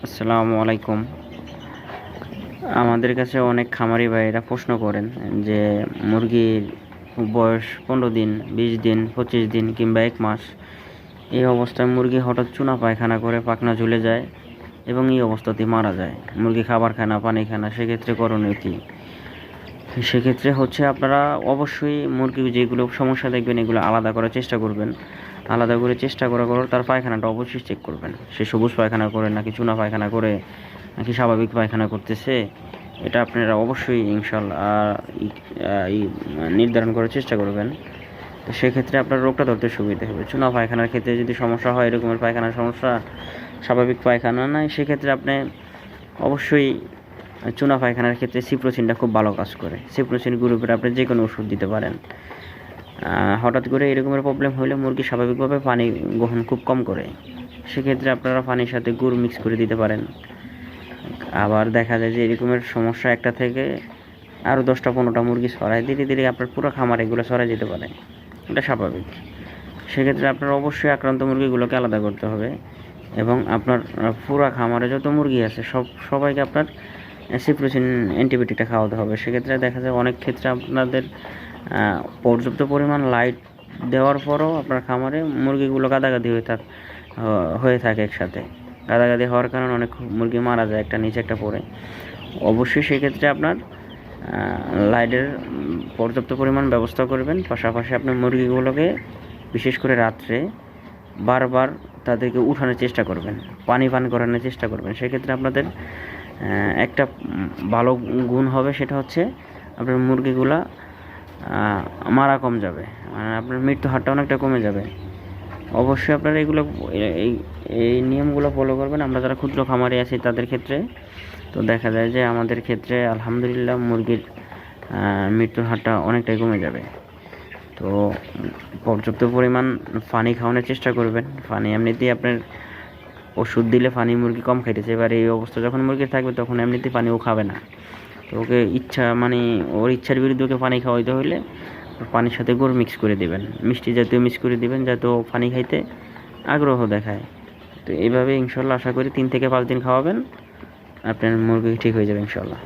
আসসালামু আলাইকুম। আমাদের কাছে অনেক খামারি ভাইয়েরা প্রশ্ন করেন যে মুরগির বয়স 15 দিন, 20 দিন, 25 দিন কিংবা 1 মাস, এই অবস্থায় মুরগি হঠাৎ চুনা পায়খানা করে পাখনা ঝুলে যায় এবং এই অবস্থাতেই মারা যায়। মুরগি খাবার খায় না, পানি খায় না, সেক্ষেত্রে করণীয় কী? সেক্ষেত্রে হচ্ছে আপনারা অবশ্যই মুরগি যেগুলো সমস্যা দেখবেন এগুলো আলাদা করার চেষ্টা করবেন। আলাদা করে চেষ্টা করার পর তার পায়খানাটা অবশ্যই চেক করবেন, সে সবুজ পায়খানা করে নাকি চুনা পায়খানা করে নাকি স্বাভাবিক পায়খানা করতেছে, এটা আপনারা অবশ্যই ইনশাল্লাহ নির্ধারণ করার চেষ্টা করবেন। তো সেক্ষেত্রে আপনার রোগটা ধরতে সুবিধা হবে। চুনা পায়খানার ক্ষেত্রে যদি সমস্যা হয়, এরকমের পায়খানার সমস্যা, স্বাভাবিক পায়খানা নাই, সেক্ষেত্রে আপনি অবশ্যই চুনা পায়খানার ক্ষেত্রে সিপ্রোসিনটা খুব ভালো কাজ করে। সিপ্রোসিন গ্রুপের আপনি যে কোনো ওষুধ দিতে পারেন। হঠাৎ করে এরকমের প্রবলেম হলে মুরগি স্বাভাবিকভাবে পানি গ্রহণ খুব কম করে, সেক্ষেত্রে আপনারা পানির সাথে গুড় মিক্স করে দিতে পারেন। আবার দেখা যায় যে এরকমের সমস্যা একটা থেকে আরও 10টা-15টা মুরগি ছড়ায়, ধীরে ধীরে আপনার পুরো খামার এগুলো ছড়ায় যেতে পারে, এটা স্বাভাবিক। সেক্ষেত্রে আপনার অবশ্যই আক্রান্ত মুরগিগুলোকে আলাদা করতে হবে এবং আপনার পুরো খামারে যত মুরগি আছে সবাইকে আপনার সিপ্রোসিন অ্যান্টিবায়োটিকটা খাওয়াতে হবে। সেক্ষেত্রে দেখা যায় অনেক ক্ষেত্রে আপনাদের পর্যাপ্ত পরিমাণ লাইট দেওয়ার পরও আপনার খামারে মুরগিগুলো গাদাগাদি হয়ে থাকে একসাথে। গাদাগাদি হওয়ার কারণে অনেক মুরগি মারা যায়, একটা নিচে একটা পড়ে। অবশ্যই সেক্ষেত্রে আপনার লাইটের পর্যাপ্ত পরিমাণ ব্যবস্থা করবেন। পাশাপাশি আপনার মুরগিগুলোকে বিশেষ করে রাত্রে বারবার তাদেরকে উঠানোর চেষ্টা করবেন, পানি পান করানোর চেষ্টা করবেন। সেক্ষেত্রে আপনাদের একটা ভালো গুণ হবে, সেটা হচ্ছে আপনার মুরগিগুলা মারা কম যাবে, মানে আপনার মৃত্যু হারটা অনেকটা কমে যাবে। অবশ্যই আপনারা এই নিয়মগুলো ফলো করবেন। আমরা যারা ক্ষুদ্র খামারি আছি তাদের ক্ষেত্রে তো দেখা যায় যে আমাদের ক্ষেত্রে আলহামদুলিল্লাহ মুরগির মৃত্যুর হারটা অনেকটাই কমে যাবে। তো পর্যাপ্ত পরিমাণ পানি খাওয়ানোর চেষ্টা করবেন। পানি এমনিতেই আপনার ওষুধ দিলে পানি মুরগি কম খাইতেছে, এবার এই অবস্থা যখন মুরগির থাকবে তখন এমনিতেই পানি ও খাবে না। তো ওকে ওর ইচ্ছার বিরুদ্ধে ওকে পানি খাওয়াইতে হলে পানির সাথে গুড় মিক্স করে দেবেন, মিষ্টি জাতীয় মিক্স করে দেবেন, যাতে ও পানি খাইতে আগ্রহ দেখায়। তো এইভাবে ইনশাল্লাহ আশা করি 3 থেকে 5 দিন খাওয়াবেন, আপনার মুরগি ঠিক হয়ে যাবে ইনশাল্লাহ।